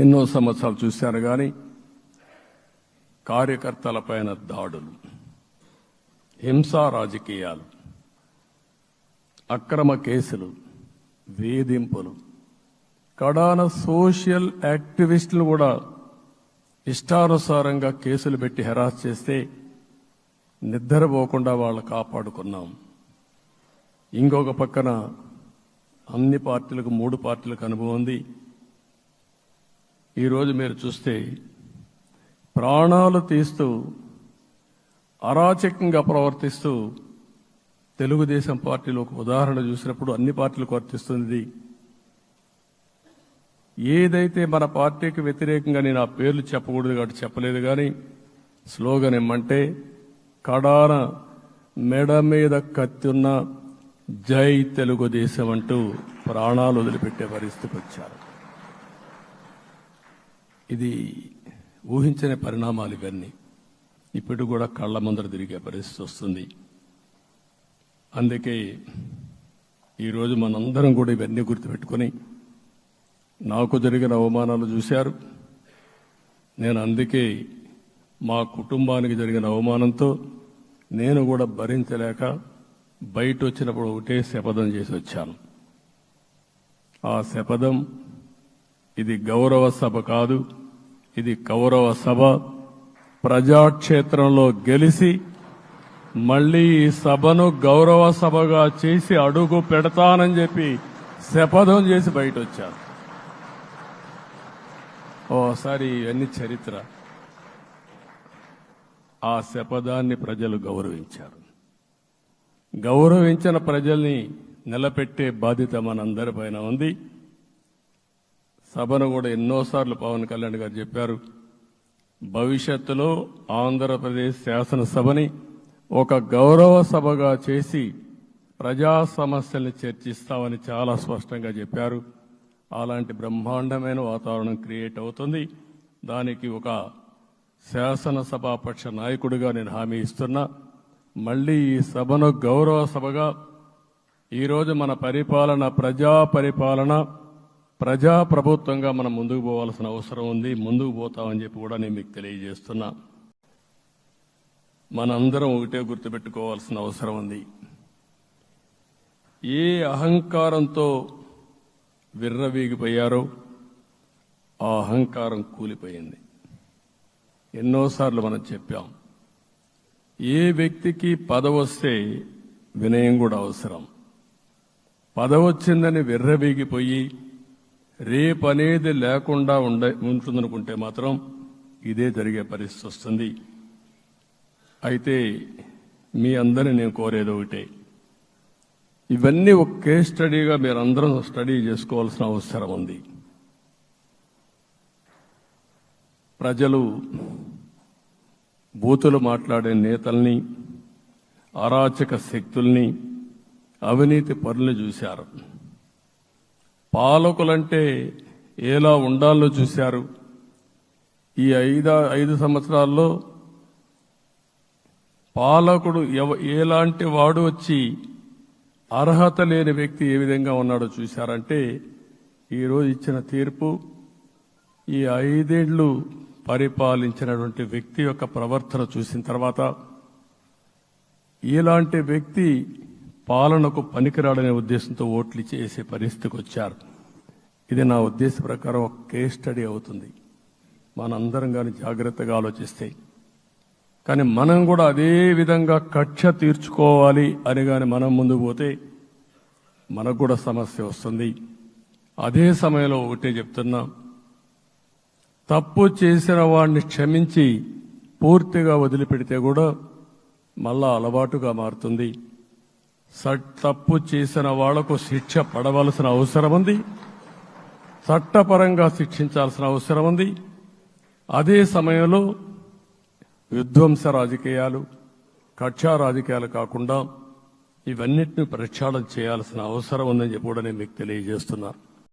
ఎన్నో సంవత్సరాలు చూశాను. కానీ కార్యకర్తలపైన దాడులు, హింసా రాజకీయాలు, అక్రమ కేసులు, వేధింపులు, కడాన సోషల్ యాక్టివిస్టులు కూడా ఇష్టానుసారంగా కేసులు పెట్టి హెరాస్ చేస్తే నిద్రపోకుండా వాళ్ళు కాపాడుకున్నాం. ఇంకొక పక్కన అన్ని పార్టీలకు 3 పార్టీలకు అనుభవం ఉంది. ఈరోజు మీరు చూస్తే ప్రాణాలు తీస్తూ అరాచకంగా ప్రవర్తిస్తూ తెలుగుదేశం పార్టీలో ఒక ఉదాహరణ చూసినప్పుడు అన్ని పార్టీలకు వర్తిస్తుంది. ఏదైతే మన పార్టీకి వ్యతిరేకంగా నేను ఆ పేర్లు చెప్పకూడదు కాబట్టి చెప్పలేదు. కానీ స్లోగన్ ఏమంటే కడాన మెడ మీద కత్తున్న జై తెలుగుదేశం అంటూ ప్రాణాలు వదిలిపెట్టే పరిస్థితికి వచ్చారు. ఇది ఊహించని పరిణామాలు. ఇవన్నీ ఇప్పుడు కూడా కళ్ల ముందర తిరిగే పరిస్థితి వస్తుంది. అందుకే ఈరోజు మనందరం కూడా ఇవన్నీ గుర్తుపెట్టుకొని, నాకు జరిగిన అవమానాలు చూశారు. నేను అందుకే మా కుటుంబానికి జరిగిన అవమానంతో నేను కూడా భరించలేక బయట వచ్చినప్పుడు ఒకటే శపథం చేసి వచ్చాను. ఆ శపథం, ఇది గౌరవ సభ కాదు, ఇది కౌరవ సభ. ప్రజాక్షేత్రంలో గెలిచి మళ్లీ ఈ సభను గౌరవ సభగా చేసి అడుగు పెడతానని చెప్పి శపథం చేసి బయట వచ్చాను. ఓసారి ఇవన్నీ చరిత్ర. ఆ శపథాన్ని ప్రజలు గౌరవించారు. గౌరవించిన ప్రజల్ని నిలబెట్టే బాధ్యత మనందరిపైన ఉంది. సభను కూడా ఎన్నోసార్లు పవన్ కళ్యాణ్ గారు చెప్పారు, భవిష్యత్తులో ఆంధ్రప్రదేశ్ శాసనసభని ఒక గౌరవ సభగా చేసి ప్రజా సమస్యల్ని చర్చిస్తామని చాలా స్పష్టంగా చెప్పారు. అలాంటి బ్రహ్మాండమైన వాతావరణం క్రియేట్ అవుతుంది. దానికి ఒక శాసనసభాపక్ష నాయకుడిగా నేను హామీ ఇస్తున్నా. మళ్లీ ఈ సభను గౌరవ సభగా, ఈరోజు మన పరిపాలన ప్రజా పరిపాలన, ప్రజా ప్రభుత్వంగా మనం ముందుకు పోవాల్సిన అవసరం ఉంది. ముందుకు పోతామని చెప్పి కూడా నేను మీకు తెలియజేస్తున్నా. మనందరం ఒకటే గుర్తుపెట్టుకోవాల్సిన అవసరం ఉంది. ఏ అహంకారంతో విర్రవీగిపోయారో ఆ అహంకారం కూలిపోయింది. ఎన్నోసార్లు మనం చెప్పాం, ఏ వ్యక్తికి పదవి వస్తే వినయం కూడా అవసరం. పదవి వచ్చిందని విర్రవీగిపోయి రేపనేది లేకుండా ఉంటుందనుకుంటే మాత్రం ఇదే జరిగే పరిస్థితి వస్తుంది. అయితే మీ అందరినీ నేను కోరేది ఒకటే, ఇవన్నీ ఒక కేస్ స్టడీగా మీరందరం స్టడీ చేసుకోవాల్సిన అవసరం ఉంది. ప్రజలు బూతులు మాట్లాడే నేతల్ని, అరాచక శక్తుల్ని, అవినీతి పరుల్ని చూశారు. పాలకులంటే ఎలా ఉండాలో చూశారు. ఈ 5 సంవత్సరాల్లో పాలకుడు ఎలాంటి వాడు వచ్చి అర్హత లేని వ్యక్తి ఏ విధంగా ఉన్నాడో చూశారంటే, ఈరోజు ఇచ్చిన తీర్పు ఈ 5 ఏళ్లు పరిపాలించినటువంటి వ్యక్తి యొక్క ప్రవర్తన చూసిన తర్వాత ఇలాంటి వ్యక్తి పాలనకు పనికిరాడనే ఉద్దేశంతో ఓట్లు చేసే పరిస్థితికి వచ్చారు. ఇది నా ఉద్దేశ ప్రకారం ఒక కేస్ స్టడీ అవుతుంది. మనందరం కానీ జాగ్రత్తగా ఆలోచిస్తే. కానీ మనం కూడా అదే విధంగా కక్ష తీర్చుకోవాలి అని కానీ మనం ముందుకు పోతే మనకు కూడా సమస్య వస్తుంది. అదే సమయంలో ఒకటే చెప్తున్నా, తప్పు చేసిన వాడిని క్షమించి పూర్తిగా వదిలిపెడితే కూడా మళ్ళా అలవాటుగా మారుతుంది. తప్పు చేసిన వాళ్లకు శిక్ష పడవలసిన అవసరం ఉంది. చట్టపరంగా శిక్షించాల్సిన అవసరం ఉంది. అదే సమయంలో విధ్వంస రాజకీయాలు, కక్షా రాజకీయాలు కాకుండా ఇవన్నిటిని ప్రక్షాళన చేయాల్సిన అవసరం ఉందని చెప్పి కూడా నేను మీకు తెలియజేస్తున్నా.